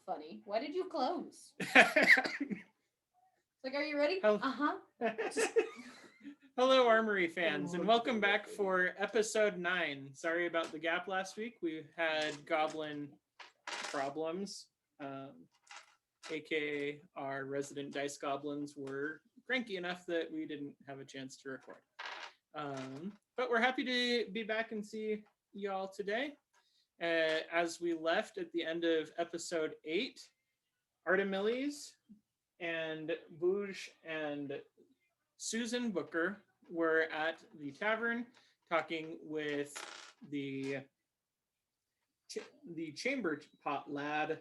funny. Why did you close? Like, are you ready? Hel- Uh-huh. Hello, Armory fans, and welcome back for episode 9. Sorry about the gap last week. We had goblin problems, aka our resident dice goblins were cranky enough that we didn't have a chance to record. But we're happy to be back and see y'all today. As we left at the end of episode 8, Artimilles and Bouge and Susan Booker were at the tavern talking with the chamber pot lad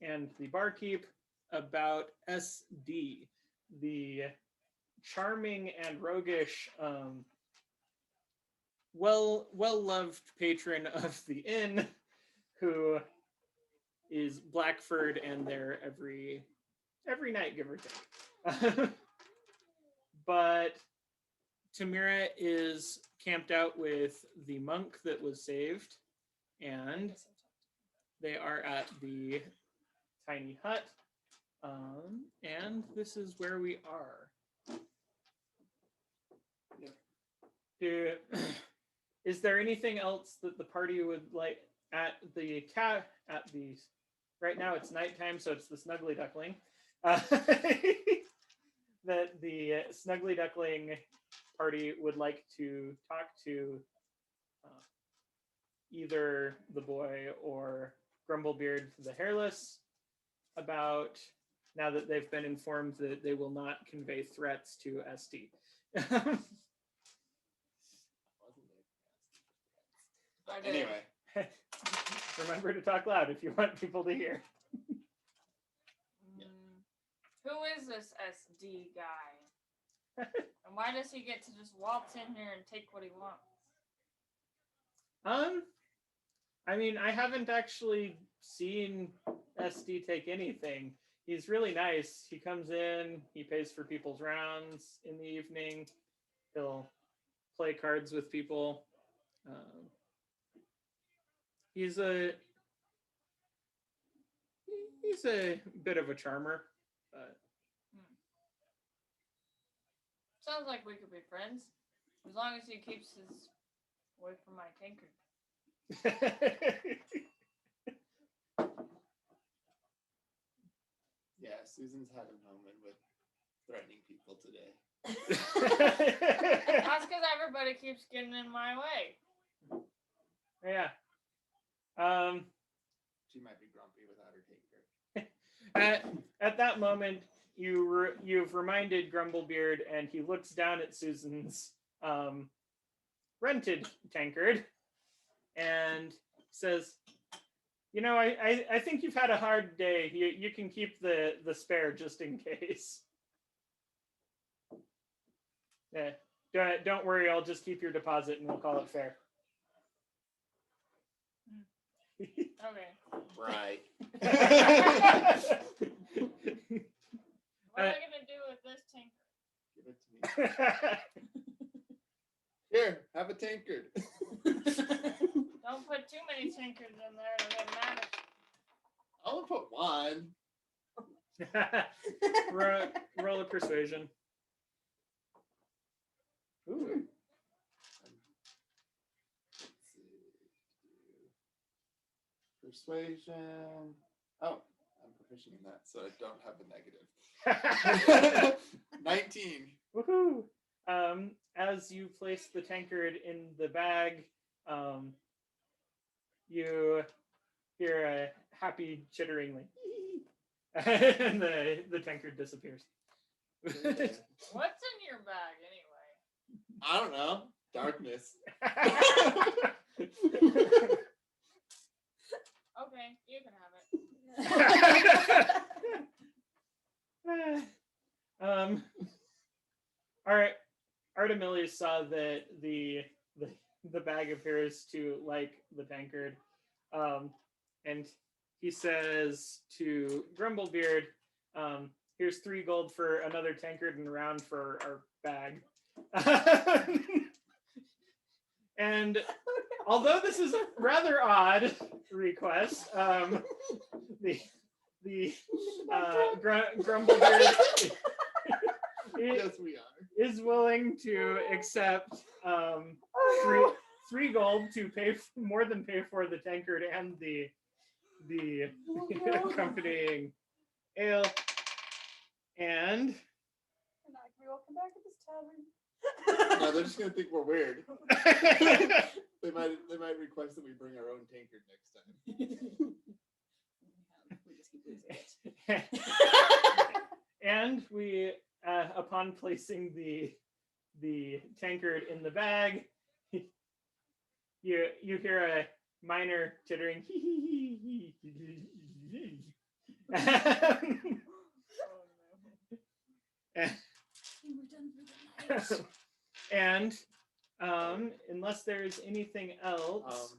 and the barkeep about SD, the charming and roguish, well-loved patron of the inn, who is Blackford and there every night, give or take. But Tamira is camped out with the monk that was saved, and they are at the tiny hut, and this is where we are. Is there anything else that the party would like at the right now it's nighttime, so it's the Snuggly Duckling. That the Snuggly Duckling party would like to talk to either the boy or Grumblebeard the Hairless about, now that they've been informed that they will not convey threats to SD. Anyway. Remember to talk loud if you want people to hear. Who is this SD guy? And why does he get to just waltz in here and take what he wants? I mean, I haven't actually seen SD take anything. He's really nice. He comes in, he pays for people's rounds in the evening. He'll play cards with people. He's a bit of a charmer. Sounds like we could be friends, as long as he keeps his away from my tankard. Yeah, Susan's had a moment with threatening people today. That's because everybody keeps getting in my way. Yeah. She might be grumpy without her tankard. At that moment, you've reminded Grumblebeard, and he looks down at Susan's rented tankard and says, "You know, I think you've had a hard day. You can keep the spare just in case." Yeah, don't worry. I'll just keep your deposit, and we'll call it fair. Okay. Right. What am I gonna do with this tankard? Give it to me. Here, have a tankard. Don't put too many tankards in there to get mad at you. I'll put one. Roll a persuasion. Ooh. Persuasion. Oh, I'm proficient in that, so I don't have a negative. 19. Woohoo! As you place the tankard in the bag, you hear a happy chittering, like, and the tankard disappears. What's in your bag anyway? I don't know. Darkness. Okay, you can have it. All right. Artimilles saw that the bag appears to like the tankard, and he says to Grumblebeard, "Here's 3 gold for another tankard and a round for our bag." And although this is a rather odd request, the Grumblebeard Yes, we are. is willing to accept three gold to more than pay for the tankard and the accompanying ale, and We all come back to this tavern. No, they're just gonna think we're weird. They might request that we bring our own tankard next time. We just keep losing it. and we upon placing the tankard in the bag, you hear a minor tittering. And unless there's anything else,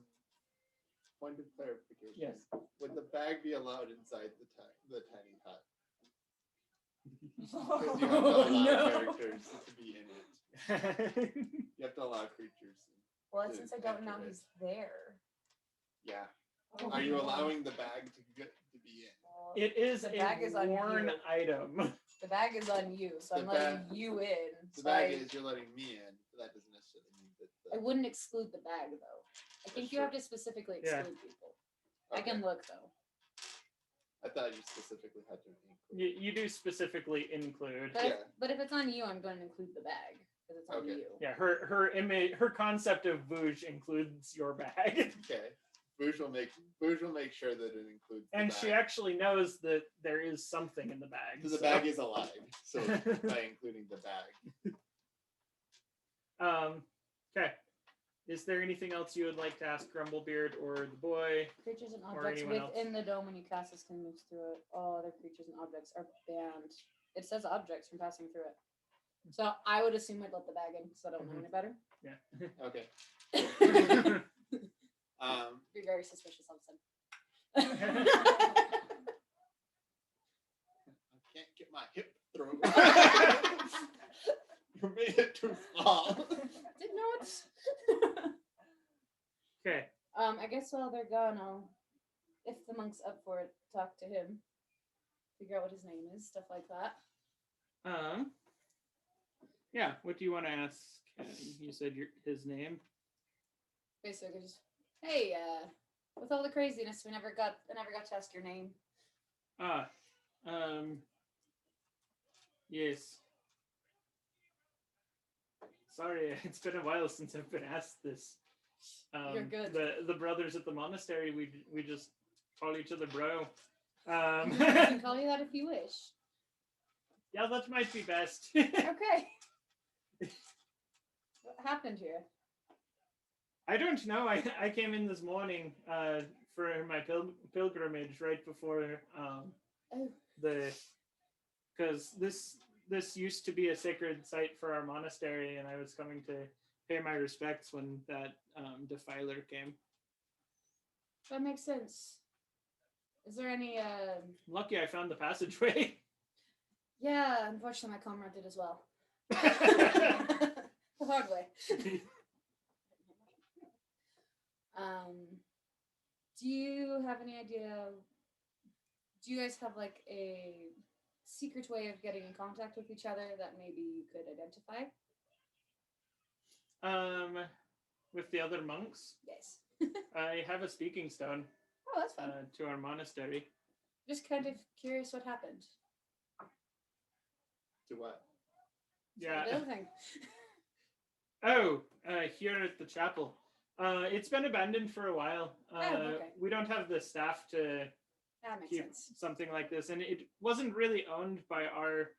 Point of clarification. yes. Would the bag be allowed inside the tiny hut? Oh, Because you have to allow no. characters to be in it. You have to allow creatures. Well, since I don't know he's there. Yeah. Oh, Are you no. allowing the bag to be in? It is The a bag is on worn you. item. The bag is on you, so I'm The letting bag- you in. The So bag is you're letting me in, but that doesn't necessarily mean that. I wouldn't exclude the bag though. I think That's you have true. to specifically Yeah. exclude people. I can look though. I thought you specifically had to include. You do specifically include. But, Yeah. but if it's on you, I'm going to include the bag because it's on Okay. you. Yeah, her image, her concept of Vouge includes your bag, Okay. Bouge will make sure that it includes. The and bag. she actually knows that there is something in the bag. The so- bag is alive, so by including the bag. Okay. Is there anything else you would like to ask Grumblebeard or the boy? Creatures and Or objects anyone else. within the dome when you cast this can move through it. All other creatures and objects are banned. It says objects from passing through it. So I would assume I'd let the bag in because I don't know any better. Yeah. Okay. Be very suspicious of them. I can't get my hip through. You made it too small. Did not. Okay. I guess while they're gone, I'll, if the monk's up for it, talk to him. Figure out what his name is, stuff like that. Yeah. What do you want to ask him? You said his name. Basically, just hey, with all the craziness, I never got to ask your name. Yes. Sorry, it's been a while since I've been asked this. You're good. The brothers at the monastery, we just call each other bro. I can call you that if you wish. Yeah, that might be best. Okay. What happened here? I don't know. I came in this morning for my pilgrimage right before Oh. because this used to be a sacred site for our monastery, and I was coming to pay my respects when that defiler came. That makes sense. Is there any Lucky I found the passageway. Yeah, unfortunately my comrade did as well. The hard way. Do you have any idea? Do you guys have like a secret way of getting in contact with each other that maybe you could identify? With the other monks, Yes. I have a speaking stone Oh, that's fun. to our monastery. Just kind of curious what happened. To what? Yeah. The other thing. Oh, here at the chapel. It's been abandoned for a while. okay. We don't have the staff to That makes keep sense. something like this, and it wasn't really owned by our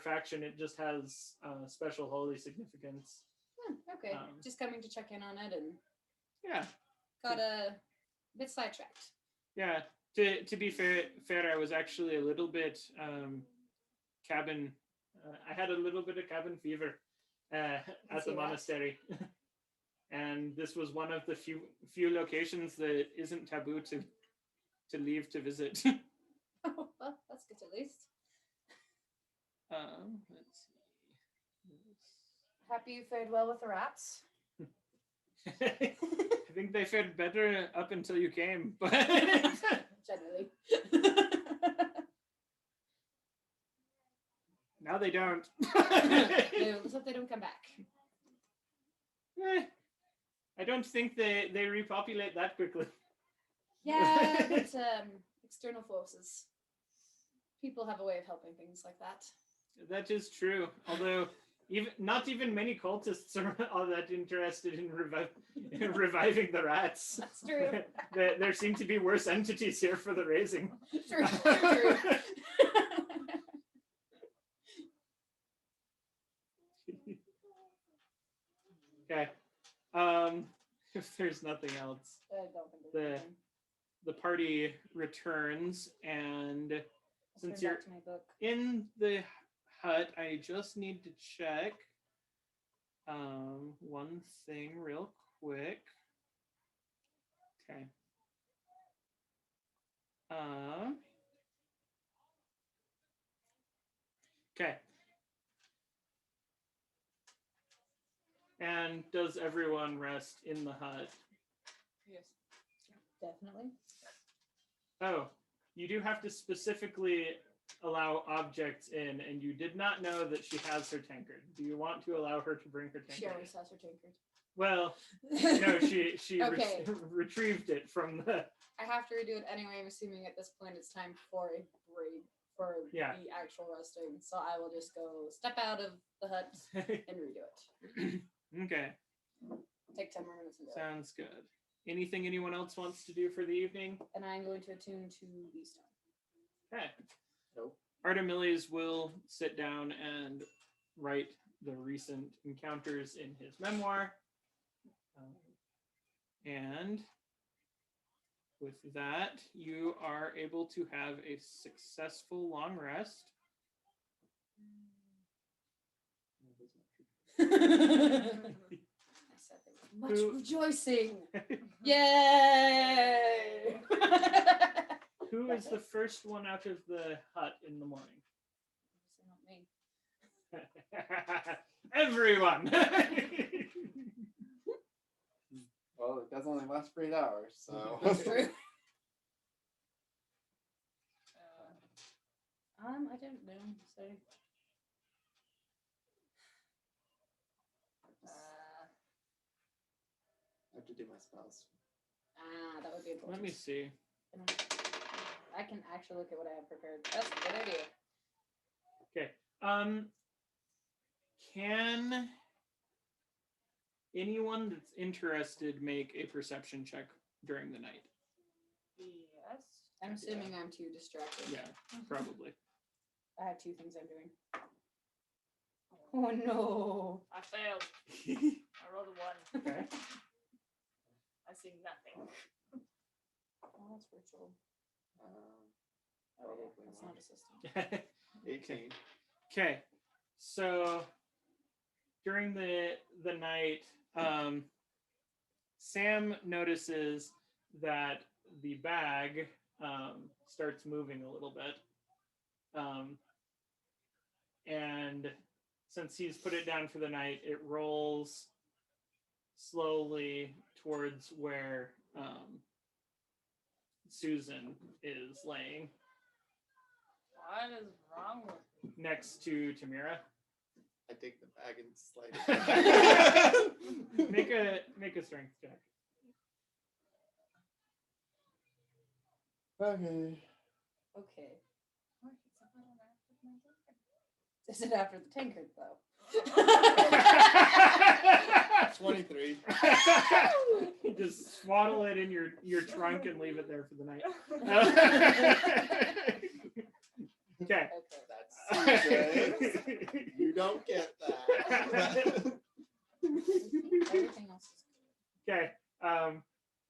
faction. It just has special holy significance. Okay. Just coming to check in on it and Yeah, got a bit sidetracked. yeah. To be fair, I was actually a little bit cabin. I had a little bit of cabin fever at see the that. monastery, and this was one of the few locations that isn't taboo to leave to visit. Oh, well, that's good at least. Let's see. Happy you fared well with the rats. I think they fared better up until you came, but Generally. Now they don't. No, let's hope they don't come back. I don't think they repopulate that quickly. Yeah, but external forces. People have a way of helping things like that. That is true. Although not even many cultists are all that interested in reviving the rats. That's true. There seem to be worse entities here for the raising. True. Okay. If there's nothing else, I don't think there's anything. the party returns, and I'll since turn you're back to my book. in the hut, I just need to check one thing real quick. Okay. Okay. And does everyone rest in the hut? Yes. Definitely. Oh, you do have to specifically allow objects in, and you did not know that she has her tankard. Do you want to allow her to bring her tankard? She always has her tankard. Well, no, she Okay. retrieved it from the. I have to redo it anyway. I'm assuming at this point it's time for a break for Yeah. the actual resting. So I will just go step out of the hut and redo it. Okay, Take 10 more minutes and do it. sounds good. Anything anyone else wants to do for the evening? And I'm going to attune to the stone. Okay. Nope. Artimilles will sit down and write the recent encounters in his memoir. And with that, you are able to have a successful long rest. I said there was much Who- rejoicing. Yay! Who is the first one out of the hut in the morning? Not me. Everyone! Well, it does only last for 8 hours, so. That's true. I don't know. So. I have to do my spells. That would be important. Let me see. I can actually look at what I have prepared. That's a good idea. Okay. Can anyone that's interested make a perception check during the night? Yes. I'm assuming I'm too distracted. Yeah, probably. I have 2 things I'm doing. Oh no. I failed. I rolled a 1. Okay. I see nothing. Oh, that's virtual. Oh, yeah. Probably That's not. not a system. 18. Okay. So during the night, Sam notices that the bag starts moving a little bit. And since he's put it down for the night, it rolls slowly towards where Susan is laying, What is wrong with me? next to Tamira. I take the bag and slide it. Make a strength check. Okay. Okay. Wait, is that what I have to do? Is it after the tankard, though? 23. You just swaddle it in your trunk and leave it there for the night. Okay. That's Susan. You don't get that. Everything else is Okay.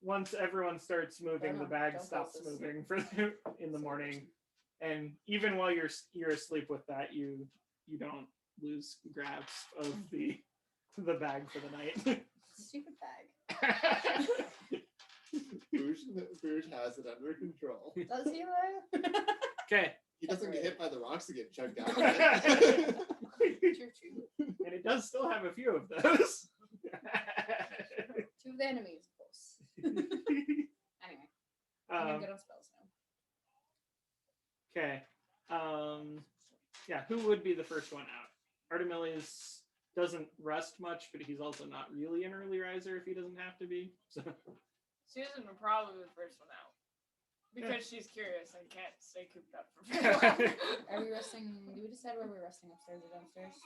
Once everyone starts moving, the bag don't stops focus. moving in the morning, and even while you're asleep with that, you don't lose grasp of the bag for the night. stupid bag. Boosh has it under control. Does he though? Okay. He doesn't get hit by the rocks to get chugged out. True. And it does still have a few of those. 2 of the enemies, of course. Anyway, I'm Um, good on spells Okay. Yeah, who would be the first one out? Artimilles doesn't rest much, but he's also not really an early riser if he doesn't have to be. So Susan would probably be the first one out. Because she's curious and can't stay cooped up for very long. Are we resting? Do we decide where we're resting, upstairs or downstairs?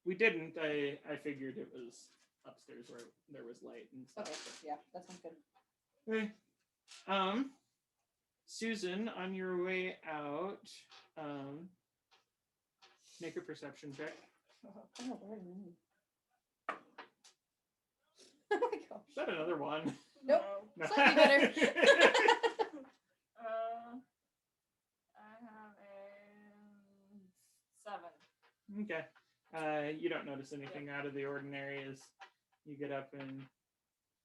We didn't. I figured it was upstairs where there was light and stuff. Okay, yeah, that sounds good. Okay. Susan, on your way out, make a perception check. Oh, Lord, no. Oh my gosh. Is that another one? Nope. No. Slightly better. I have a 7. Okay. You don't notice anything out of the ordinary as you get up and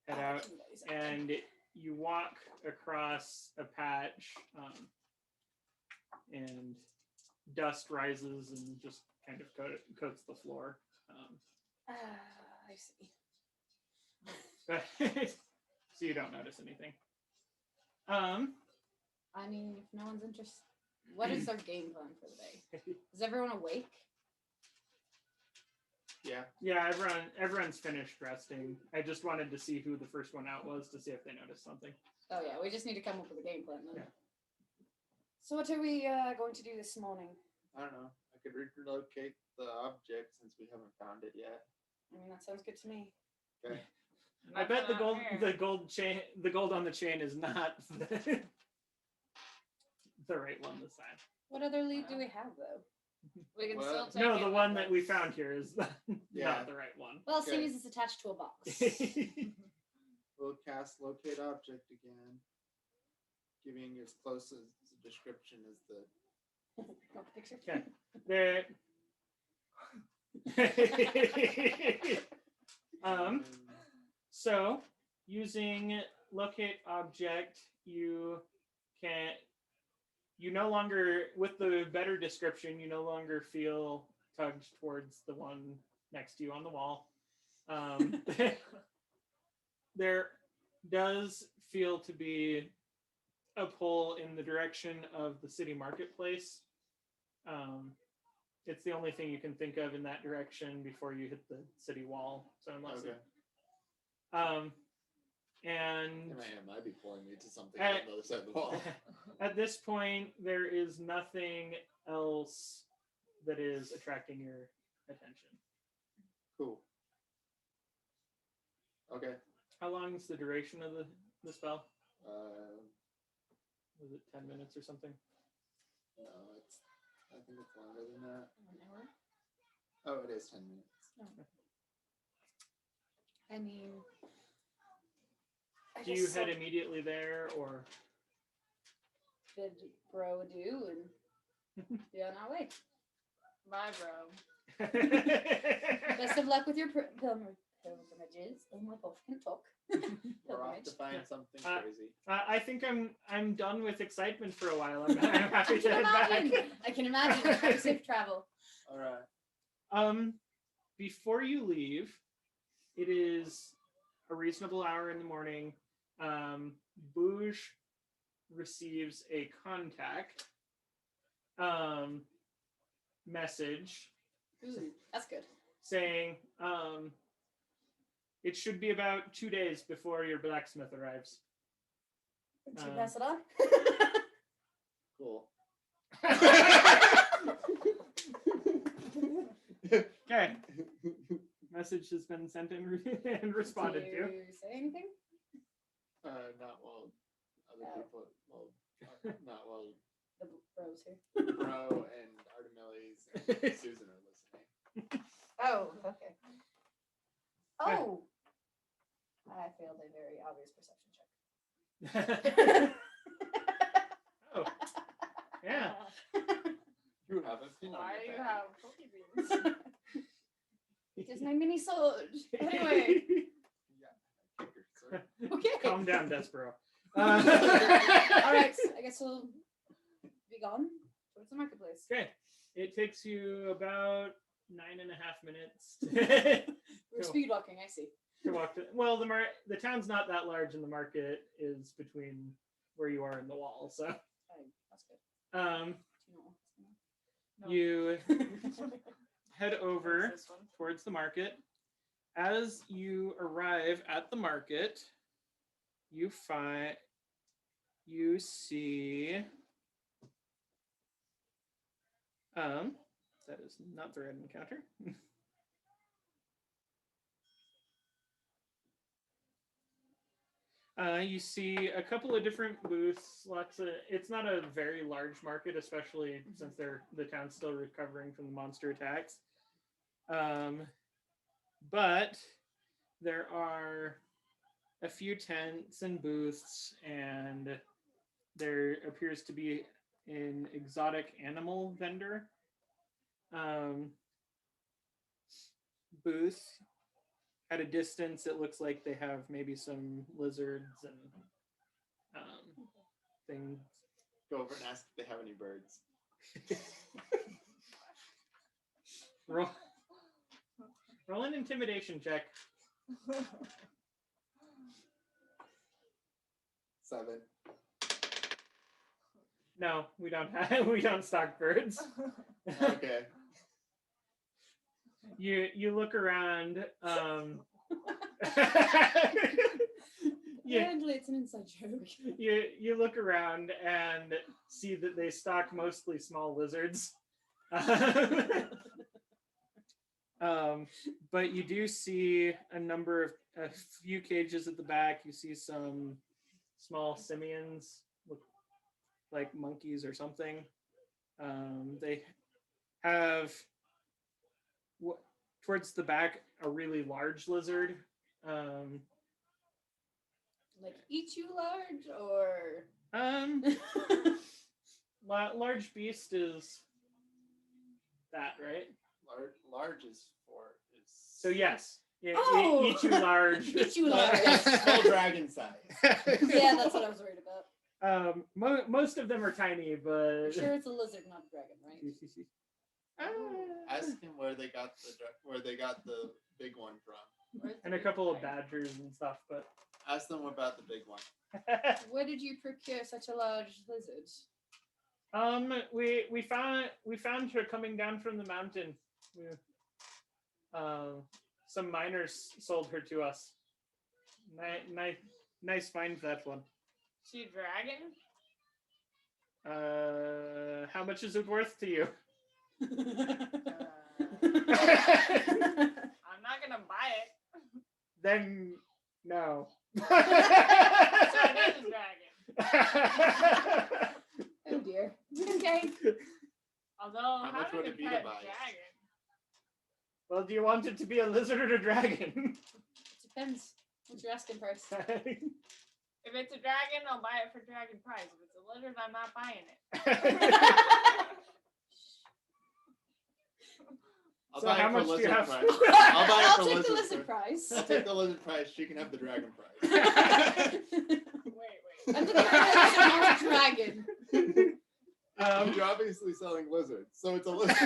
head out, and you walk across a patch, and dust rises and just kind of coats the floor. I see. So you don't notice anything. I mean, if no one's interested, what is our game plan for the day? Is everyone awake? Yeah. Yeah, everyone's finished resting. I just wanted to see who the first one out was to see if they noticed something. Oh yeah, we just need to come up with a game plan then. Yeah. So what are we going to do this morning? I don't know. I could relocate the object since we haven't found it yet. I mean, that sounds good to me. Okay. I bet the Nothing gold chain, the gold on the chain is not the right one this time. What other lead do we have though? We can Well, still take No, it the with one us. that we found here is Yeah. not the right one. Well, Okay. seeing as it's attached to a box. We'll cast locate object again, giving as close as a description as the. Got the picture? Okay. There. So using locate object, you no longer, with the better description, you no longer feel tugged towards the one next to you on the wall. There does feel to be a pull in the direction of the city marketplace. It's the only thing you can think of in that direction before you hit the city wall. So unless Okay. and It might be pulling me to something Uh, on the other side of the wall. at this point, there is nothing else that is attracting your attention. Cool. Okay. How long is the duration of the spell? Uh, Was it 10 minutes or something? no, I think it's longer than that. An hour? Oh, it is 10 minutes. I mean, I Do you guess head so. immediately there, or Bid bro adieu and be on our way. Bye, bro. Best of luck with your pilgrimages. Oh my gosh, I can talk. We're off to Pilgrimage. find something Uh, crazy. I think I'm done with excitement for a while. I'm happy I to can head imagine. back. I can imagine. Have safe travel. All right. Before you leave, it is a reasonable hour in the morning. Bouge receives a contact message Ooh, that's good. saying it should be about 2 days before your blacksmith arrives. Should we pass it on? Cool. Okay. Message has been sent and responded Do to. you say anything? Not while other people. Well, not while The bros here. Bro and Artimilles and Susan are listening. Oh, okay. Oh! I failed a very obvious perception check. Oh, yeah. You haven't been on Why your do you back. have cookie beans? It's my mini sword. Anyway, Yeah. Kick her, sorry. okay. Calm down, Despero. All right, I guess we'll be gone towards the marketplace. Okay. It takes you about 9.5 minutes We're speed walking, I see. to walk to. Well, the town's not that large, and the market is between where you are in the wall. So That's good. Do you know you head over This one. towards the market. As you arrive at the market, you see that is not the right encounter. You see a couple of different booths. It's not a very large market, especially since the town's still recovering from the monster attacks. But there are a few tents and booths, and there appears to be an exotic animal vendor booth. At a distance, it looks like they have maybe some lizards and things. Go over and ask if they have any birds. Roll an intimidation check. 7. No, we don't stock birds. Okay. You look around. Apparently, it's an inside joke. You look around and see that they stock mostly small lizards. But you do see a few cages at the back. You see some small simians, look like monkeys or something. They have towards the back a really large lizard. Like eat you large, or large beast is that, right? Large is 4. So yes, Oh! eat you large. Eat you large. Small dragon size. Yeah, that's what I was worried about. Most of them are tiny, but I'm sure it's a lizard, not a dragon, right? Ask him where they got the big one from. Where's the And a big couple of dragon? badgers and stuff, but Ask them about the big one. Where did you procure such a large lizard? we found her coming down from the mountain. Some miners sold her to us. Nice find, that one. She a dragon? How much is it worth to you? I'm not gonna buy it. Then no. So it is a dragon. Oh dear. Okay. Although, How how much did would a it be to pet buy it? dragon? Well, do you want it to be a lizard or a dragon? It depends. What's your asking price? If it's a dragon, I'll buy it for dragon price. If it's a lizard, I'm not buying it. I'll So buy how it for much do you lizard have? price. I'll buy it I'll for take lizard the lizard price. I'll take the lizard price. She can have the dragon price. Wait. I'm the not a dragon. You're obviously selling lizards, so it's a lizard.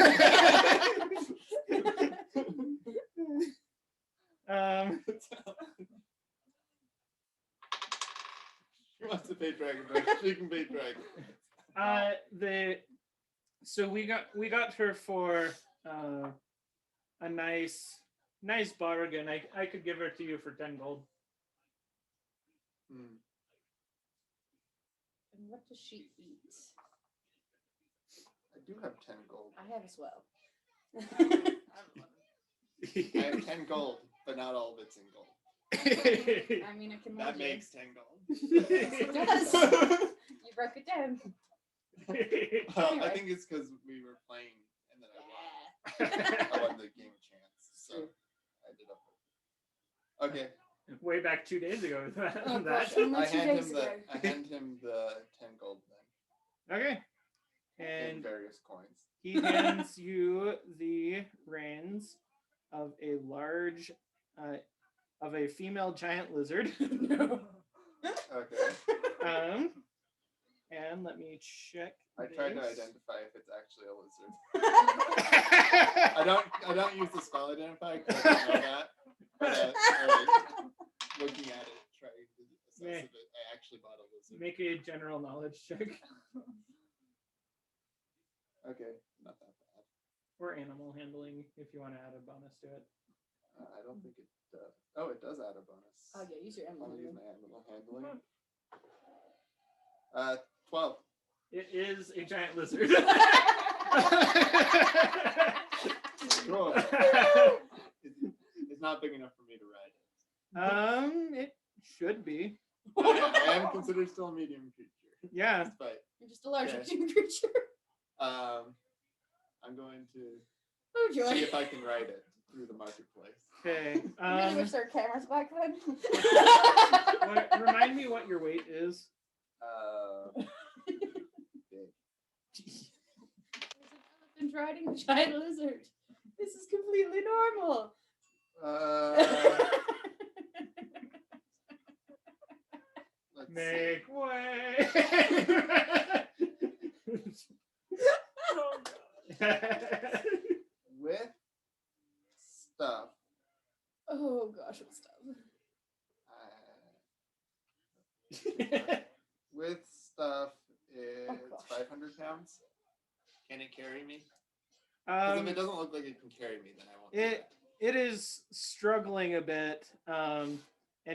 She wants to pay dragon price. She can pay dragon. So we got her for a nice bargain. I could give her to you for 10 gold. Hmm. And what does she eat? I do have 10 gold. I have as well. I have 10 gold, but not all of it's in gold. I mean, I can That lend you. makes 10 gold. It does. You broke it down. Well, Anyway. I think it's because we were playing and then I won the game a chance, so I did up. Okay, Way back 2 days ago. Oh, that. gosh, only I 2 hand days him ago. the 10 gold then, Okay. and And various coins. he hands you the reins of a female giant lizard. No. Okay. And let me check. I tried to this. identify if it's actually a lizard. I don't use the spell identify because I don't know that. But looking at it, trying to assess if it actually bought a lizard. Make a general knowledge check. Okay, not that bad. Or animal handling if you want to add a bonus to it. I don't think it does. Oh, it does add a bonus. Oh yeah, use your I'll emblem. use my animal handling. 12. It is a giant lizard. Cool. It's not big enough for me to ride it. It should be. I am considered still a medium creature. Yeah. Despite. You're just a large Okay. creature. I'm going to Oh joy. see if I can ride it through the marketplace. Okay. I really wish there were cameras back then. Remind me what your weight is. Big. There's an elephant riding a giant lizard. This is completely normal. Let's Make see. way. With stuff. Oh gosh, what stuff? With stuff is gosh. 500 pounds. Can it carry me? Because if it doesn't look like it can carry me, then I won't. Do that. It is struggling a bit and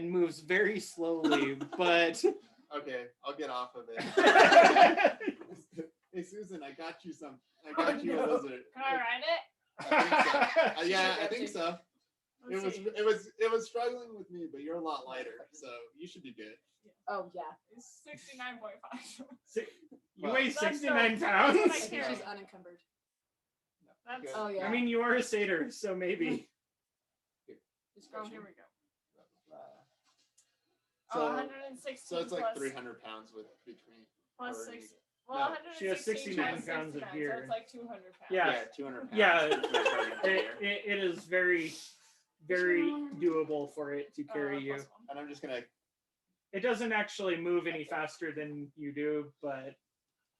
moves very slowly, but Okay, I'll get off of it. Hey Susan, I got you some. I got you a lizard. Can I ride it? I think so. Yeah, I Got think you. so. Let's see. It was struggling with me, but you're a lot lighter, so you should be good. Oh yeah. It's 69.5. You Well, weigh that's 69 no- pounds. I that's think carry. she's unencumbered. That's Good. Oh yeah. I mean, you are a satyr, so maybe. oh, here we go. So- Oh, 116 So it's like plus, 300 pounds with between. plus or 6. any- Well, No, 116 she has 69 plus pounds of 69, gear. So it's like 200 pounds. Yeah. 200 pounds. Yeah, with her gear. It is very, very doable for it to carry you. Plus one. And I'm just gonna. It doesn't actually move any faster than you do, but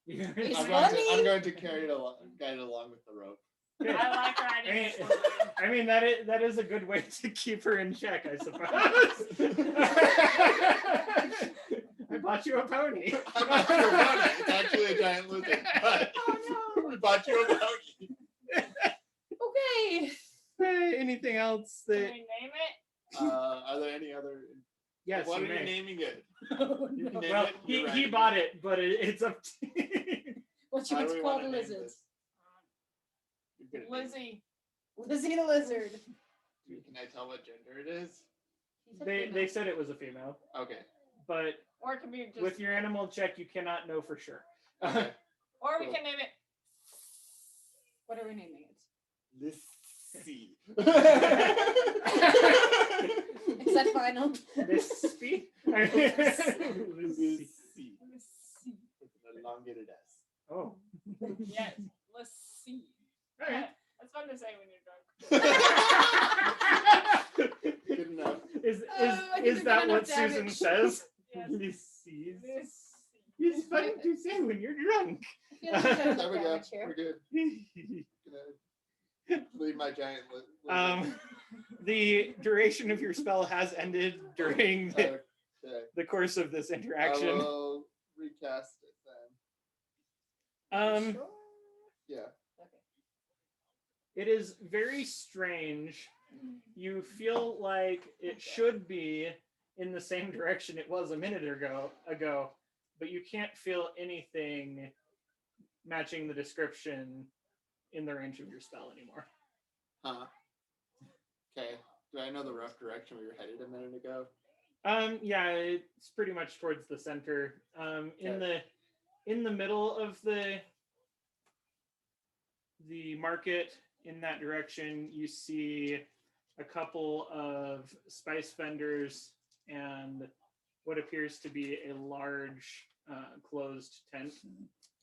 It's I'm going to carry it along, guide it along with the rope. I like riding Hey. this lizard. I mean that is a good way to keep her in check, I suppose. I bought you a pony. I bought you a pony. It's actually a giant lizard, but Oh we bought you a pony. no. Okay. Hey, anything else Can that? we name it? Are there any other? Yes, What you are you may. naming it? Oh, You can no. name Well, it. he You're he right. bought it, but it's up to What you How want do to we call wanna the name lizards? this? You're good at naming Lizzy. Lizzie the lizard. it. Can I tell what gender it is? they said it was a female, Okay. but Or it can be just. with your animal check, you cannot know for sure. Okay. Or we Cool. can name it. What are we naming it? Lissy. Is that final? Lissy? Lissy. With an elongated S. Oh. Yes. Let's see. Alright. That's fun to say when you're drunk. Good enough. Is I think is we've that done what enough Susan damage. says? Yes. Lissy. Lissy. It's fun to say when you're drunk. I feel like we've done There enough we go. damage here. We're good. Gonna leave my giant lizard. The duration of your spell has ended during Okay. the course of this I interaction. will recast it then. Sure. Yeah. Okay. It is very strange. You feel like it should be in the same direction it was a minute ago, but you can't feel anything matching the description in the range of your spell anymore. Huh. Okay. Do I know the rough direction we were headed a minute ago? Yeah, it's pretty much towards the center. In the middle of the market in that direction, you see a couple of spice vendors and what appears to be a large closed tent.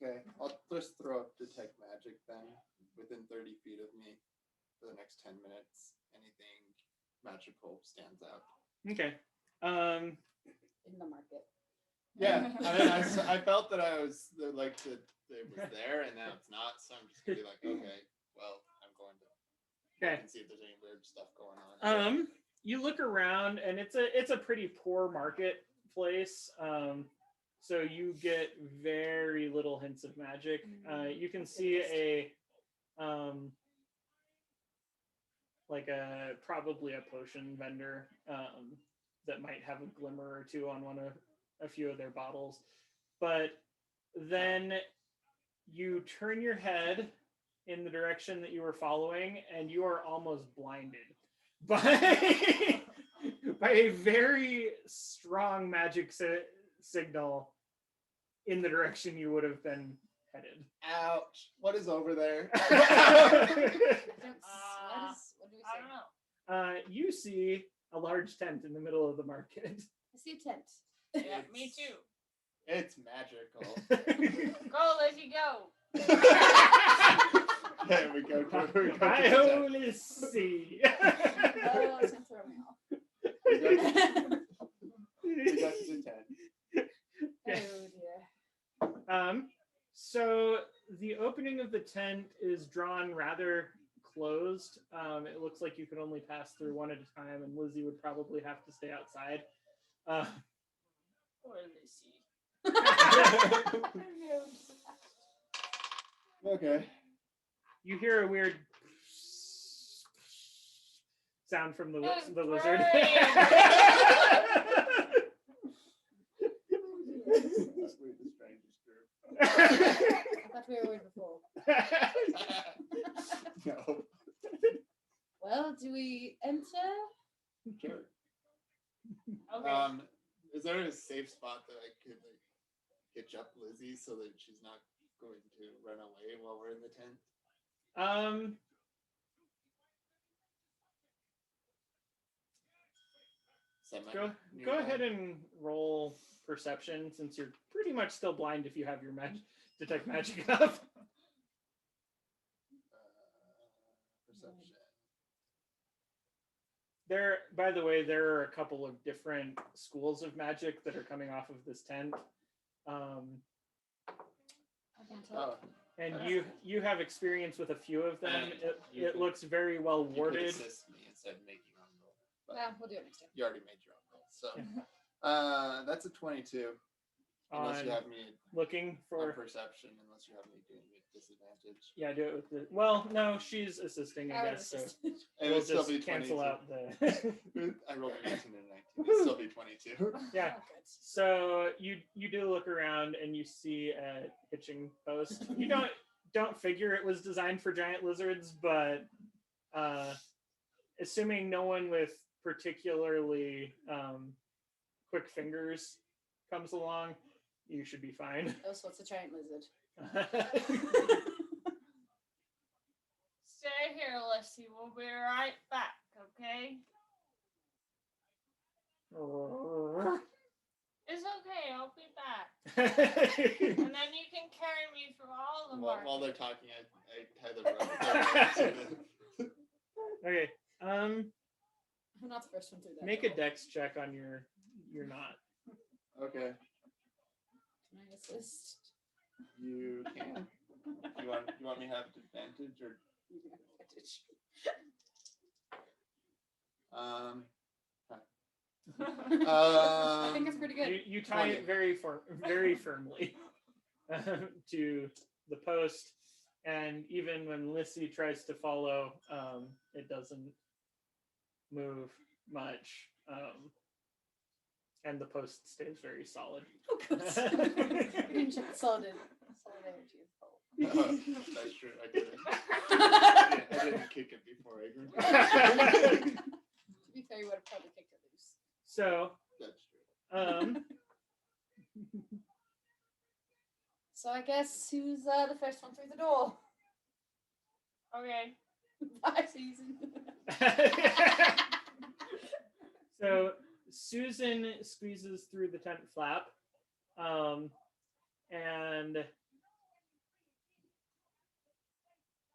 Okay. I'll just throw up detect magic then within 30 feet of me for the next 10 minutes. Anything magical stands out. Okay. In the market. Yeah. I mean, I felt that I was like that it was there and now it's not, so I'm just gonna be like, okay, well, I'm going to look Okay. and see if there's any weird stuff going on. You look around and it's a pretty poor market place. So you get very little hints of magic. You can see a like probably a potion vendor that might have a glimmer or two on a few of their bottles. But then you turn your head in the direction that you were following, and you are almost blinded by by a very strong magic signal in the direction you would have been headed. Ouch. What is over there? What do we I say? don't know. You see a large tent in the middle of the market. I see a tent. Yeah, me too. It's magical. Go, Lissy, go. There we go. Hi-ho, Lissy. Oh, it's gonna throw me off. We got to the 10. Oh dear. So the opening of the tent is drawn rather closed. It looks like you can only pass through one at a time, and Lizzie would probably have to stay outside. Poor Lissy. Okay. You hear a weird sound from the It's lizard. great. That's weird, the strangest group. I thought we were before. No. Well, do we enter? Sure. Okay. Is there a safe spot that I could like hitch up Lizzie so that she's not going to run away while we're in the tent? Go ahead and roll perception, since you're pretty much still blind if you have your detect magic up. Perception. By the way, there are a couple of different schools of magic that are coming off of this tent. I can't tell. Oh, And you have experience with a few of them. And you It could- looks very well you could warded. assist me instead of making your own roll. But Yeah, we'll do it next time. you already made your own roll. So that's a 22. Unless you On have me looking on for perception, unless you have me doing it at disadvantage. do it with the no, she's assisting, I I would guess. So assist. It we'll would still just be cancel 22. out the I rolled a 19 and a 19. It'd still be 22. yeah. Oh, good. So you do look around and you see a hitching post. You don't figure it was designed for giant lizards, but assuming no one with particularly quick fingers comes along, you should be fine. Oh, so it's a giant lizard. Stay here, Lissy. We'll be right back, okay? It's okay. I'll be back. And then you can carry me through all the While market. they're talking, I tie the rope. Okay. I'm not the first one through that. Make a door. dex check on your knot. Okay, Can I assist? you can. You want me to have advantage or? You can have advantage. I think it's pretty good. You tie it very firmly to the post, and even when Lissy tries to follow, it doesn't move much, and the post stays very solid. Oh, good. We didn't check the solidarity of the pole. That's true. I didn't. I didn't kick it before I grew. To be fair, you would have probably kicked it loose. So, That's true. So I guess who's the first one through the door? Okay. Bye, Susan. So Susan squeezes through the tent flap, and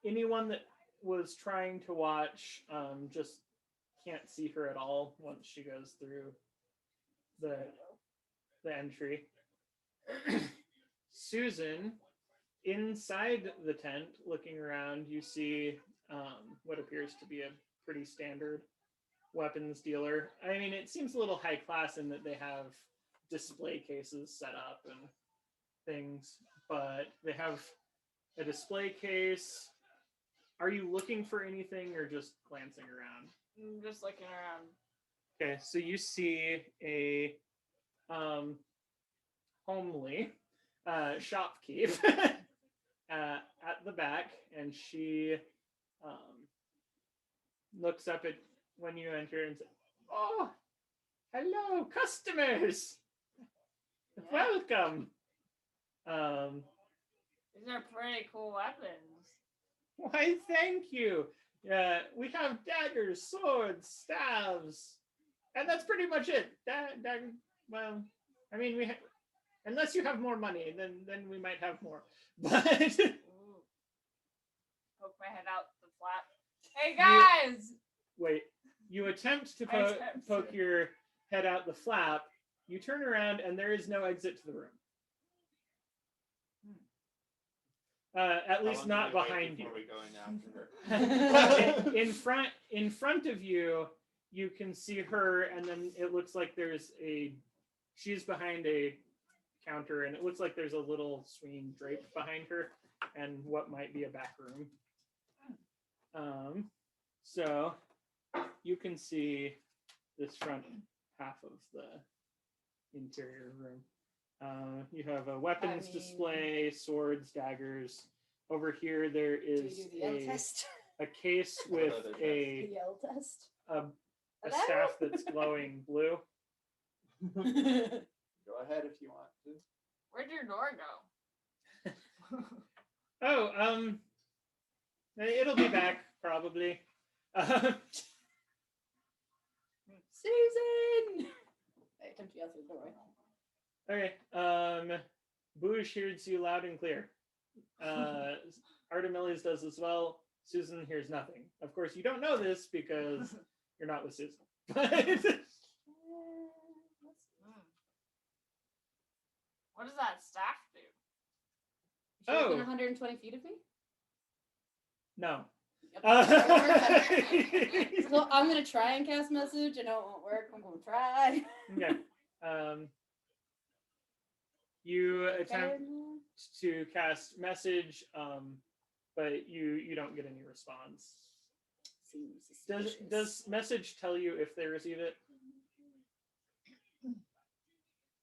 anyone that was trying to watch just can't see her at all once she goes through the entry. Susan, inside the tent, looking around, you see what appears to be a pretty standard weapons dealer. I mean, it seems a little high class in that they have display cases set up and things, but they have a display case. Are you looking for anything or just glancing around? I'm just looking around. Okay, so you see a homely shopkeep at the back, and she looks up at when you enter and says, "Oh, hello, customers! Yeah. Welcome." These are pretty cool weapons. Why, thank you. We have daggers, swords, staves, and that's pretty much it. Dagger. Well, I mean, unless you have more money, then we might have more. But Ooh. Poke my head out the flap. Hey guys! wait, you attempt to poke your head out the flap. You turn around, and there is no exit to the room. At least not behind you. Before we go in after her. in front of you, you can see her, and then it looks like she's behind a counter, and it looks like there's a little swinging drape behind her, and what might be a back room. So you can see this front half of the interior room. You have a weapons display, swords, daggers. Over here, there is Do we do the L test? a case with The L test. a staff that's glowing blue. Go ahead if you want to. Where'd your door go? Oh, it'll be back probably. Susan! I attempt to yell through the doorway. Okay. Boosh hears you loud and clear. Artimilles does as well. Susan hears nothing. Of course, you don't know this because you're not with Susan. What does that staff do? Is she within 120 feet of me? No. Yep. So I'm gonna try and cast message. I know it won't work. I'm gonna try. Okay. You attempt to cast message, but you don't get any response. Seems Does message tell you if they receive it?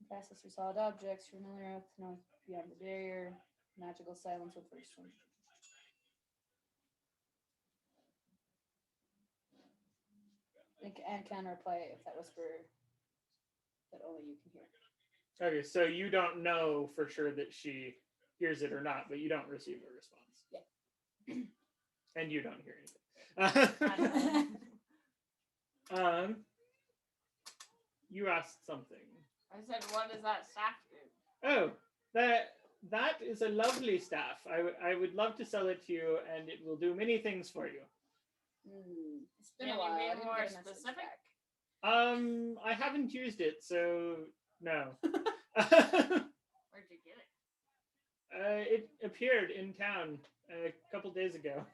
Process for solid objects, familiar with no beyond the barrier, magical silence with first one. And can reply if that whisper that only you can hear. Okay, so you don't know for sure that she hears it or not, but you don't receive a response. Yeah. And you don't hear anything. You asked something. I said, what does that staff do? Oh, that is a lovely staff. I would love to sell it to you, and it will do many things for you. It's been Can a while. you I be didn't more get a message specific? back. I haven't used it, so no. Where'd you get it? It appeared in town a couple days ago.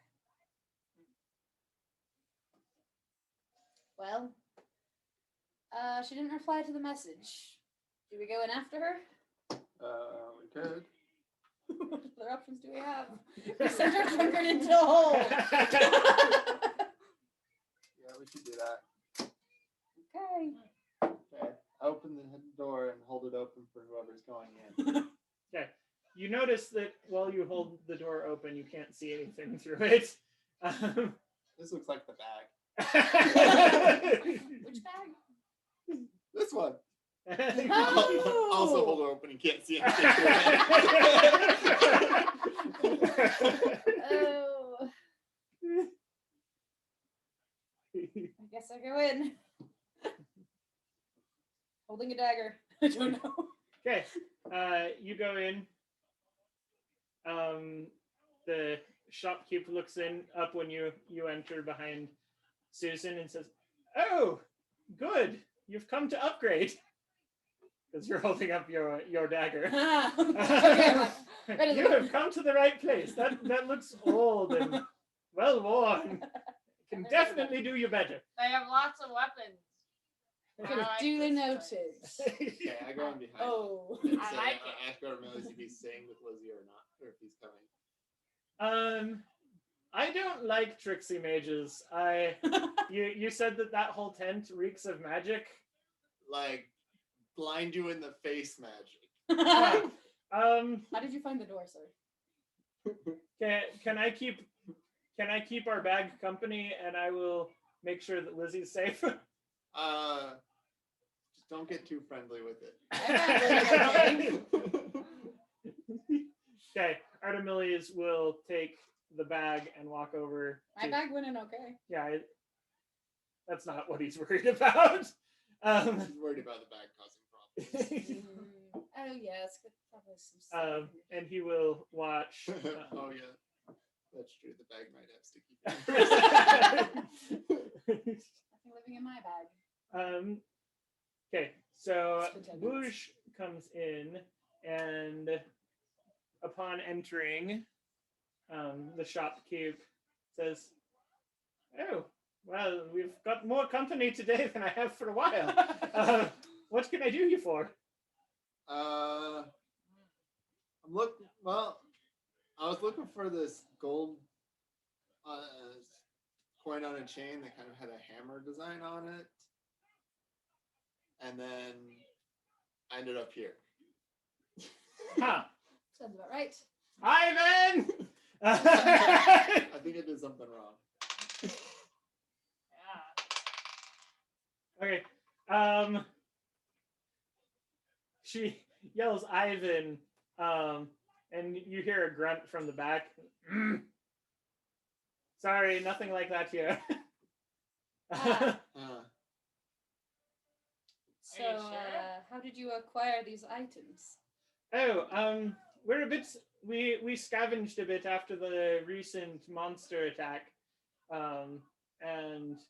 Well, she didn't reply to the message. Do we go in after her? We could. What other options do we have? We sent our drunkard into a hole. Yeah, we should do that. Okay. Okay. Open the door and hold it open for whoever's going in. Okay. You notice that while you hold the door open, you can't see anything through it. This looks like the bag. Which bag? This one. Oh! Also hold it open and can't see anything. Oh. I guess I go in. Holding a dagger. I don't know. Okay. You go in. The shopkeep looks up when you enter behind Susan and says, "Oh, good. You've come to upgrade." Because you're holding up your dagger. Okay, You have come to the right place. That looks old and well worn. Can definitely do you better. They have lots of weapons. like Duly this noted. Okay, I go on behind. Oh. And I say, like it. Ask Artimilles if he's staying with Lizzie or not, or if he's coming. I don't like tricksy mages. You said that whole tent reeks of magic. Like, blind you in the face magic. How did you find the door, sir? Can I keep our bag company, and I will make sure that Lizzie's safe. Just don't get too friendly with it. Okay, Artimilles will take the bag and walk over. My bag went in okay. Yeah, that's not what he's worried about. He's worried about the bag causing problems. Oh yes, probably some stuff. And he will watch. Oh yeah, that's true. The bag might have sticky. Nothing living in my bag. Okay, so It's been 10 Bouge minutes. comes in, and upon entering, the shopkeep says, "Oh, well, we've got more company today than I have for a while. What can I do you for?" I was looking for this gold coin on a chain that kind of had a hammer design on it, and then I ended up here. Huh. Sounds about right. Ivan! I think I did something wrong. Yeah. Okay. She yells Ivan, and you hear a grunt from the back. Sorry, nothing like that here. So, Are you sure? how did you acquire these items? We're a bit. We scavenged a bit after the recent monster attack, and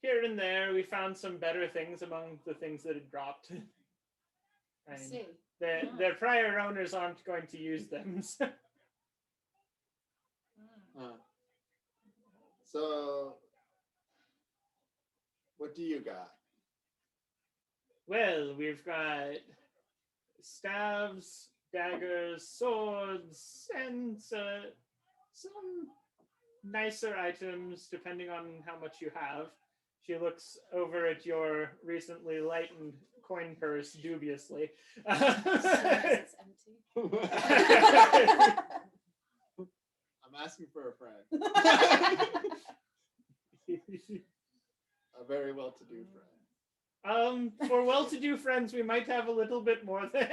here and there we found some better things among the things that had dropped. I And see. their prior owners aren't going to use them. So. So, what do you got? Well, we've got staves, daggers, swords, and some nicer items depending on how much you have. She looks over at your recently lightened coin purse dubiously. It's empty. I'm asking for a friend. A very well-to-do friend. For well-to-do friends, we might have a little bit more than.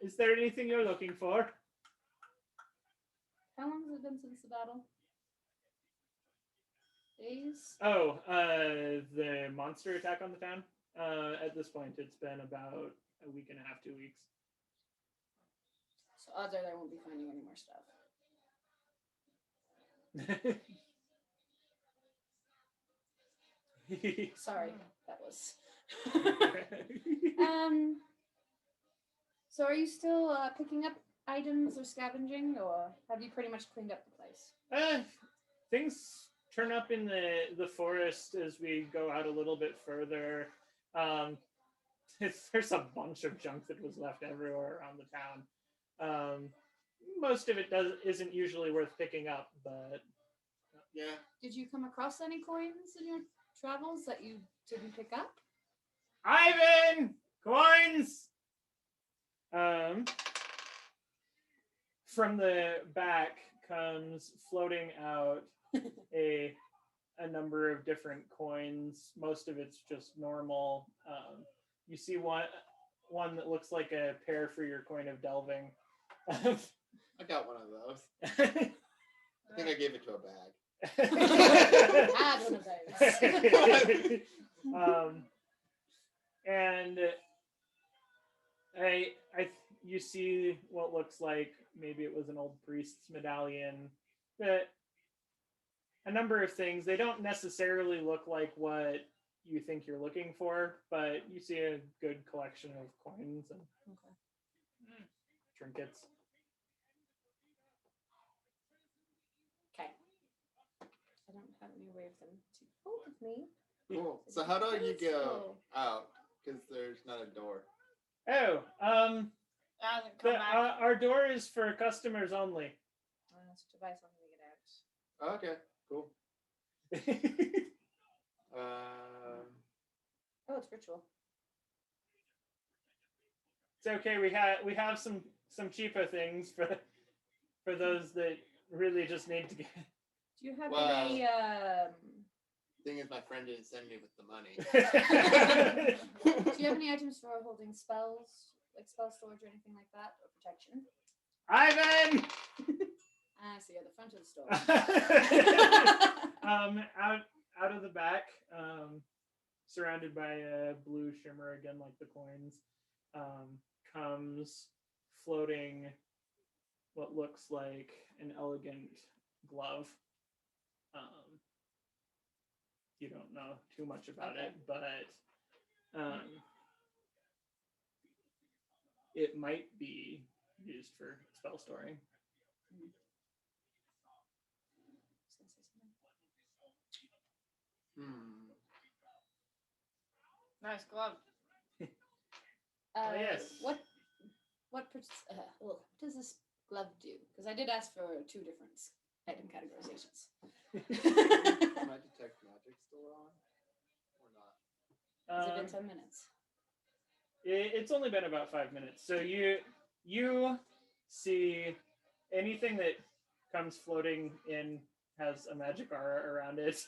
Is there anything you're looking for? How long has it been since the battle? Days? Oh, the monster attack on the town? At this point, it's been about a week and a half, 2 weeks. So odds are they won't be finding any more stuff. Sorry, that was. So are you still picking up items or scavenging, or have you pretty much cleaned up the place? Things turn up in the forest as we go out a little bit further. There's a bunch of junk that was left everywhere around the town. Most of it isn't usually worth picking up, but Yeah. Did you come across any coins in your travels that you didn't pick up? Ivan, coins. From the back comes floating out a number of different coins. Most of it's just normal. You see one that looks like a pair for your coin of delving. I got one of those. I think I gave it to a bag. Add one of those. And you see what looks like maybe it was an old priest's medallion. But a number of things. They don't necessarily look like what you think you're looking for, but you see a good collection of coins and trinkets. let me wave them to both of me. Cool. So how do you Let's go go. out? Because there's not a door. Oh, Hasn't come back. our door is for customers only. Switch device on me to get out. Okay, cool. Oh, it's virtual. It's okay. We have some cheaper things for those that really just need to get. Do you have Well, any thing is, my friend didn't send me with the money. do you have any items for holding spells, like spell storage or anything like that, or protection? Ivan. I see at the front of the store. Out of the back, surrounded by a blue shimmer again, like the coins, comes floating what looks like an elegant glove. You don't know too much about it, but it might be used for spell storing. Nice glove. Yes. What does this glove do? Because I did ask for 2 different item categorizations. My detect magic still on, or not? Has it been 10 minutes? It's only been about 5 minutes. So you see anything that comes floating in has a magic aura around it,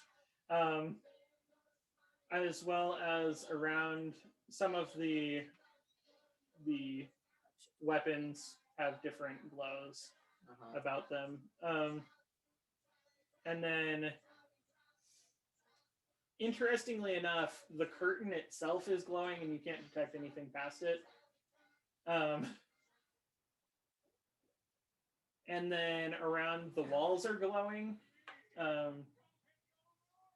as well as around some of the weapons have different glows about them. And then, interestingly enough, the curtain itself is glowing and you can't detect anything past it. And then around the walls are glowing.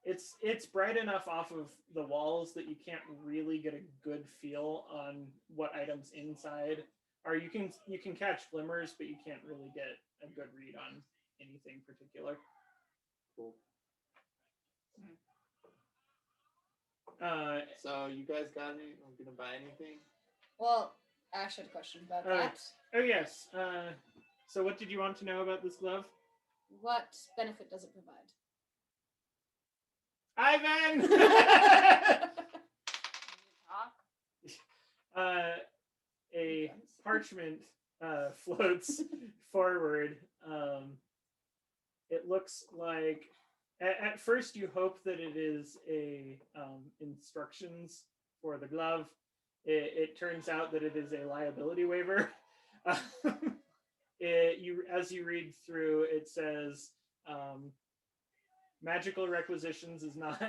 It's bright enough off of the walls that you can't really get a good feel on what items inside are. You can catch glimmers, but you can't really get a good read on anything particular. Cool. Uh, So you guys got any? I'm gonna buy anything? Well, I actually had a question about that. oh yes. So what did you want to know about this glove? What benefit does it provide? Ivan! Talk. A parchment floats forward. It looks like, at first you hope that it is a instructions for the glove. It turns out that it is a liability waiver. As you read through, it says magical requisitions is not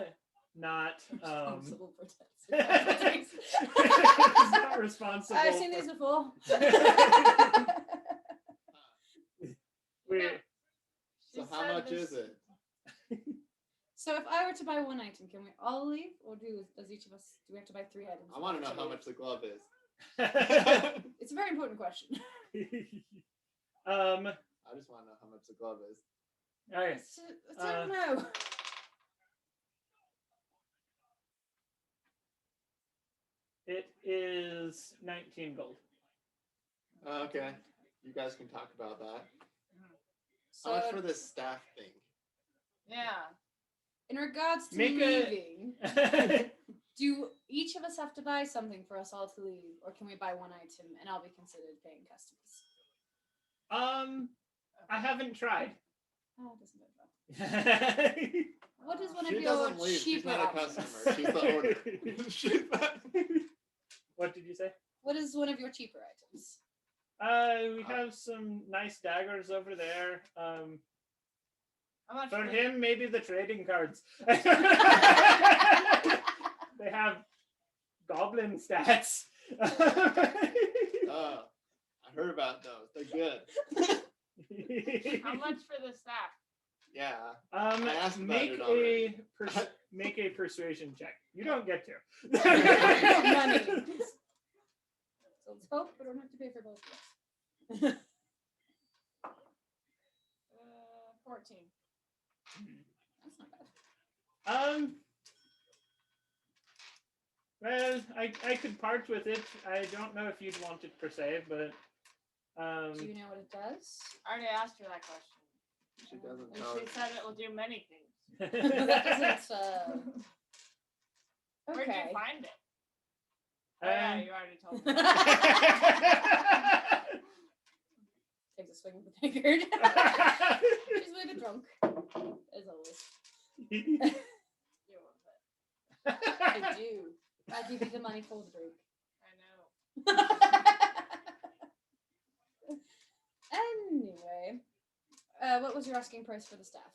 Responsible for it's not responsible. I've seen these before. So how much is it? So if I were to buy one item, can we all leave, or does each of us? Do we have to buy 3 items? I want to know how much the glove is. It's a very important question. I just want to know how much the glove is. Okay. I don't know. It is 19 gold. Okay, you guys can talk about that. So How much for this staff thing? Yeah. in regards to Make leaving, do each of us have to buy something for us all to leave, or can we buy one item and I'll be considered paying customers? I haven't tried. Oh, it doesn't matter. What is one of She your doesn't leave. She's cheaper not a options? customer. She's the owner. She's not. What did you say? What is one of your cheaper items? We have some nice daggers over there. How much For for him, maybe the trading cards. They have goblin stats. Oh, I heard about those. They're good. How much for the staff? Yeah. I asked about make it already. make a persuasion check. You don't get to. Money. So let's hope we don't have to pay for both of us. 14. That's not bad. Well, I could part with it. I don't know if you'd want it per se, but Do you know what it does? I already asked her that question. She doesn't And know. she said it will do many things. That doesn't. Where'd Okay. you find it? Oh, yeah, you already told me. Takes a swing of the tankard. She's way too drunk, as always. You want it. I do. I give you the money for the drink. I know. Anyway, what was your asking price for the staff?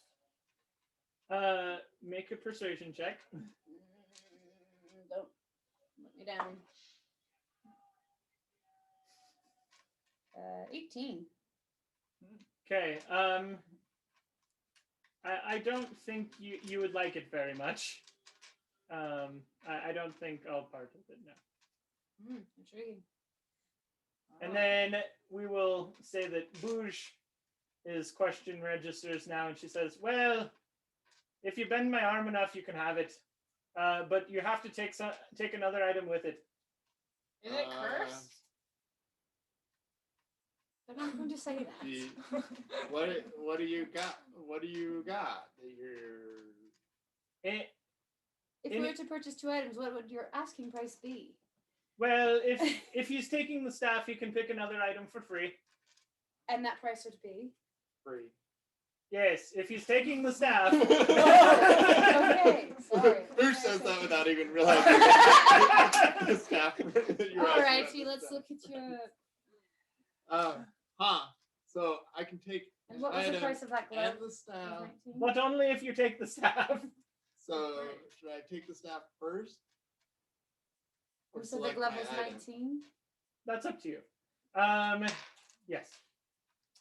Make a persuasion check. Don't let me down. 18. Okay. I don't think you would like it very much. I don't think I'll part with it now. Intriguing. And then we will say that Bouge is question registers now, and she says, "Well, if you bend my arm enough, you can have it, but you have to take another item with it." Is it cursed? They're not going to say that. What do you got? What do you got? That you're. If we were to purchase 2 items, what would your asking price be? Well, if he's taking the staff, he can pick another item for free. And that price would be? Free. Yes, if he's taking the staff. Okay, sorry. Bruce says that without even realizing the staff. Alrighty, let's look at your. So I can take. And what was the item price of that glove? and the staff. 19? But only if you take the staff. So should I take the staff first? Or So the select glove my was item? 19? That's up to you. Yes.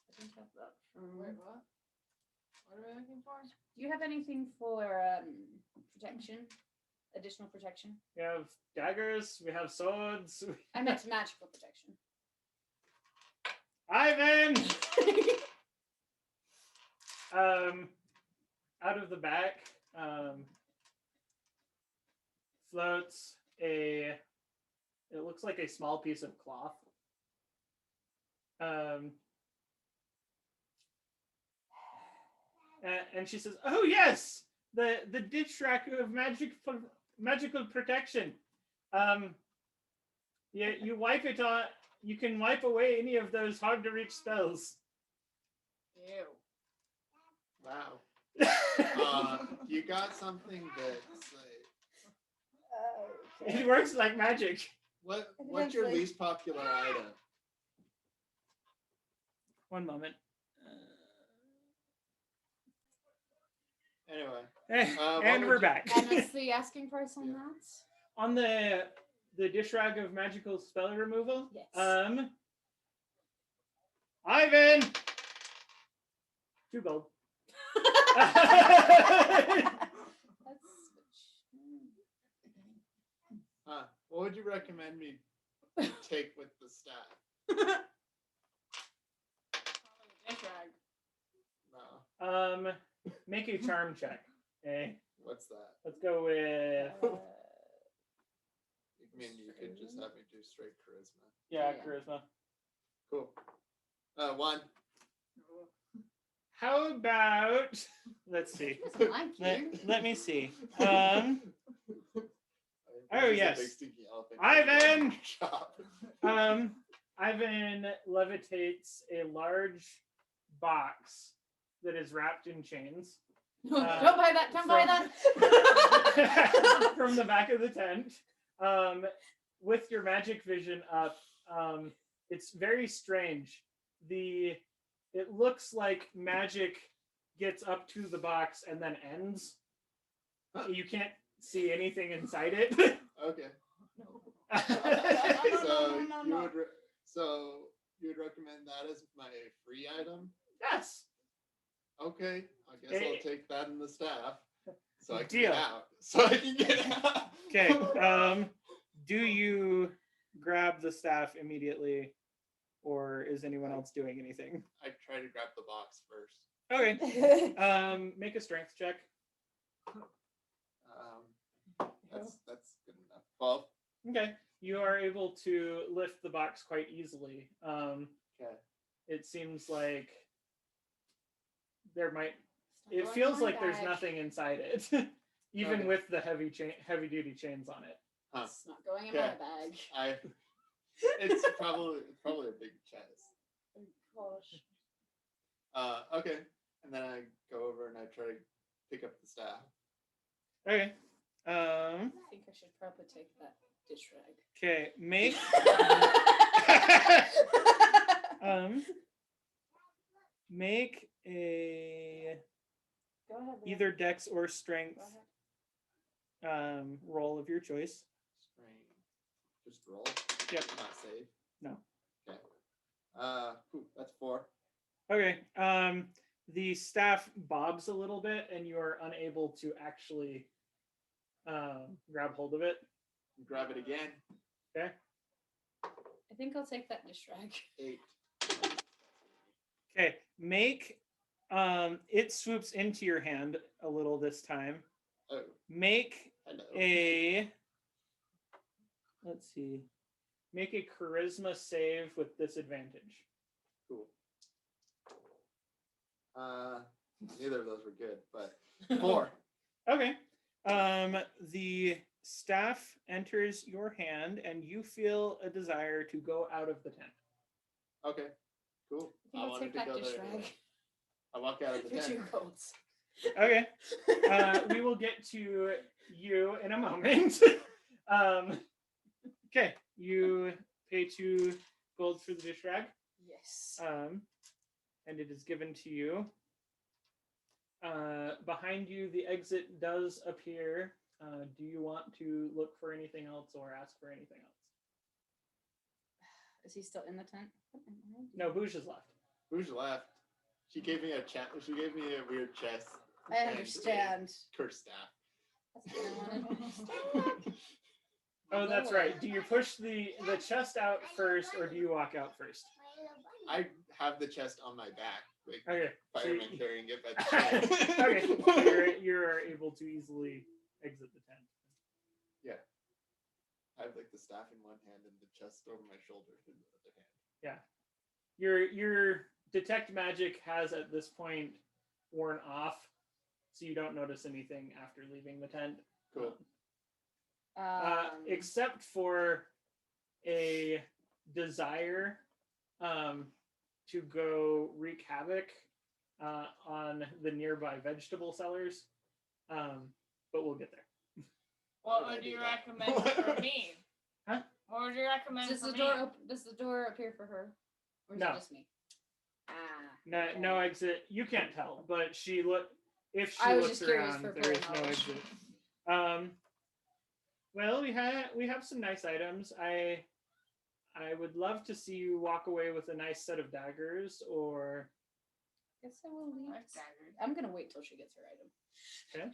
I don't have that from. Wait, what? What are we looking for? Do you have anything for protection? Additional protection? We have daggers. We have swords. I meant magical protection. Ivan. Out of the back, floats it looks like a small piece of cloth. And she says, "Oh yes, the ditch rack of magical protection. You wipe it on. You can wipe away any of those hard to reach spells." Ew. Wow. You got something that's like, It works like magic. what's your least popular item? One moment. Anyway. And we're would back. And what's the asking price on Yeah. that? On the dish rag of magical spell removal. Yes. Ivan! 2 gold. Let's switch. What would you recommend me take with the staff? Dish rag. No. Make a charm check. Okay. What's that? Let's go with I mean, you could just have me do straight charisma. yeah, Yeah. charisma. Cool. 1. How about let's see. Doesn't like you. Let me see. Oh yes. Ivan! Ivan levitates a large box that is wrapped in chains. Don't buy that. Don't buy that. From the back of the tent. With your magic vision up, it's very strange. It looks like magic gets up to the box and then ends. You can't see anything inside it. Okay. No. So you would recommend that as my free item? Yes. Okay. I guess Eh. I'll take that in the staff. So I can Deal. get out. So I can get out. Okay. Do you grab the staff immediately, or is anyone else doing anything? I try to grab the box first. Okay. Make a strength check. That's good enough. 12. Okay. You are able to lift the box quite easily. Okay. It seems like there might. It's not It going feels in my like there's bag. nothing inside it, even Okay. with the heavy duty chains on it. Huh. It's not going in Okay. my bag. It's probably a big chest. Oh gosh. Okay. And then I go over and I try to pick up the staff. Okay. I think I should probably take that dish rag. Okay. Make make a Go ahead. Leah. either dex or strength Go ahead. roll of your choice. Strength. Just roll. Yep. Not save. No. Okay. That's 4. Okay. The staff bobs a little bit, and you are unable to actually grab hold of it. Grab it again. Okay. I think I'll take that dish rag. 8. Okay. Make it swoops into your hand a little this time. Oh, Make hello. let's see. Make a charisma save with disadvantage. Cool. Neither of those were good, but 4. Okay. The staff enters your hand, and you feel a desire to go out of the tent. Okay. Cool. I think I'll take that dish rag. I walk out of the For 2 tent. golds. Okay. We will get to you in a moment. Okay. You pay 2 gold for the dish rag. Yes. And it is given to you. Behind you, the exit does appear. Do you want to look for anything else or ask for anything else? Is he still in the tent? No, Booge is left. Who's left? She gave me a She gave me a weird chest. I and understand. a cursed staff. That's what I wanted. Oh, that's right. Do you push the chest out first, or do you walk out first? I have the chest on my back, like Okay. fireman carrying it by the chest. Okay. You're able to easily exit the tent. Yeah. I have like the staff in one hand and the chest over my shoulder in the other hand. Yeah. Your detect magic has at this point worn off, so you don't notice anything after leaving the tent. Cool. Except for a desire to go wreak havoc on the nearby vegetable sellers, but we'll get there. What would you recommend for me? Huh? What would you recommend Does for the me? door does the door appear for her? Or is No. it just me? No, okay. no exit. You can't tell, but she look. If she I was looks just curious around, for there is no knowledge. exit. Well, we have some nice items. I would love to see you walk away with a nice set of daggers, or Guess I will leave. Nice daggers. I'm gonna wait till she gets her item. Okay.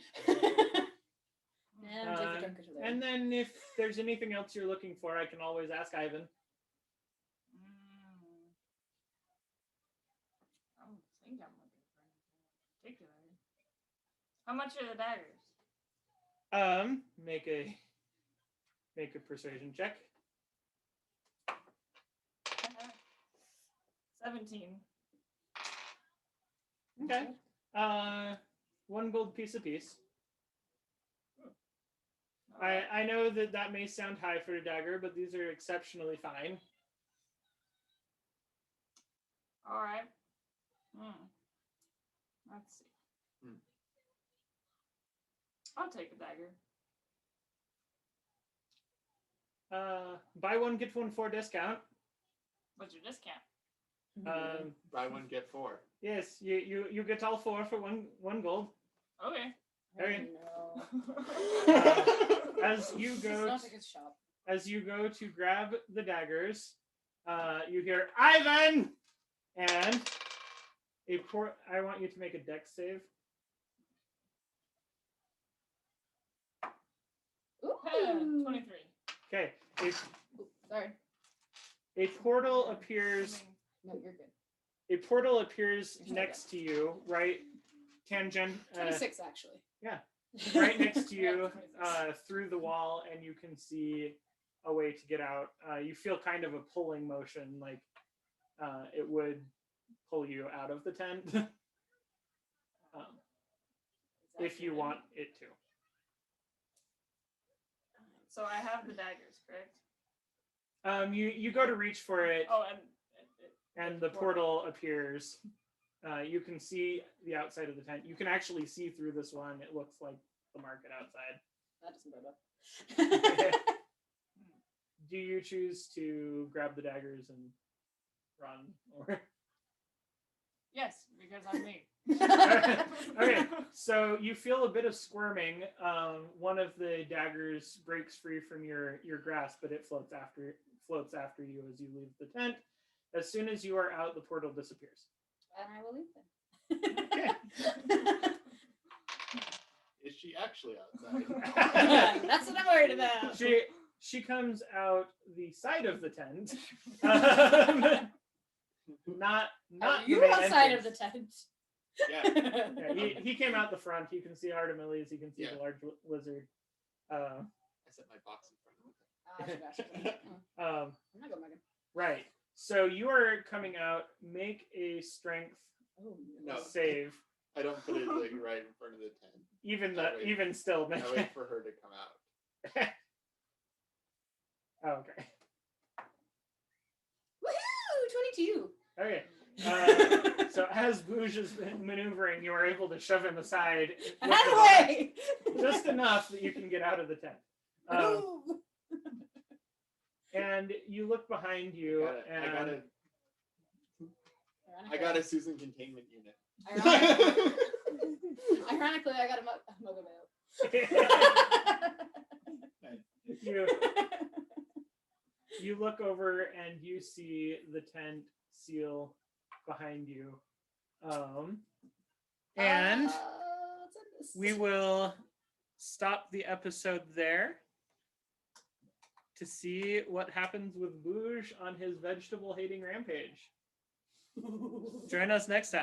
And take the drunker to there. and then if there's anything else you're looking for, I can always ask Ivan. I don't think I'm looking for anything particular. How much are the daggers? Make a persuasion check. 17. Okay. 1 gold piece apiece. I know that may sound high for a dagger, but these are exceptionally fine. All right. Let's see. I'll take a dagger. Buy 1 get 1 for discount. What's your discount? Buy 1 get 4. Yes, you get all 4 for 1 gold. Okay. Okay. No. As you This is go not a good shop. as you go to grab the daggers, you hear Ivan, and I want you to make a dex save. Ooh. 23. Okay. Sorry. A portal appears. No, you're good. A portal appears You're next to you, right? Tangent. 26 actually. Yeah. right next to you through the wall, and you can see a way to get out. You feel kind of a pulling motion, like it would pull you out of the tent if you want it to. So I have the daggers, correct? You go to reach for it, Oh, and the portal appears. You can see the outside of the tent. You can actually see through this one. It looks like the market outside. That doesn't bode well. Do you choose to grab the daggers and run, or? yes, because I'm me. Okay, so you feel a bit of squirming. One of the daggers breaks free from your grasp, but it floats after you as you leave the tent. As soon as you are out, the portal disappears. And I will leave then. Okay. Is she actually outside? That's what I'm worried about. She comes out the side of the tent. Not Are the you main outside entrance. of the tent? Yeah. Yeah, he came out the front. You can see Artimilles. You can see Yeah. the large lizard. I set my box in front of it. Um, I'm not going back in. right. So you are coming out. Make a strength Oh, No. save. I don't put it like right in front of the tent. Even still, make I wait for her to come out. Okay. Woohoo! 22. Okay. So as Bouge is maneuvering, you are able to shove him aside with Out the of the box, way! just enough that you can get out of the tent. Ooh. And you look behind you, I got a Susan containment unit. Ironically, I got a Mogo you look over and you see the tent seal behind you. And we will stop the episode there to see what happens with Bouge on his vegetable hating rampage. Join us next time.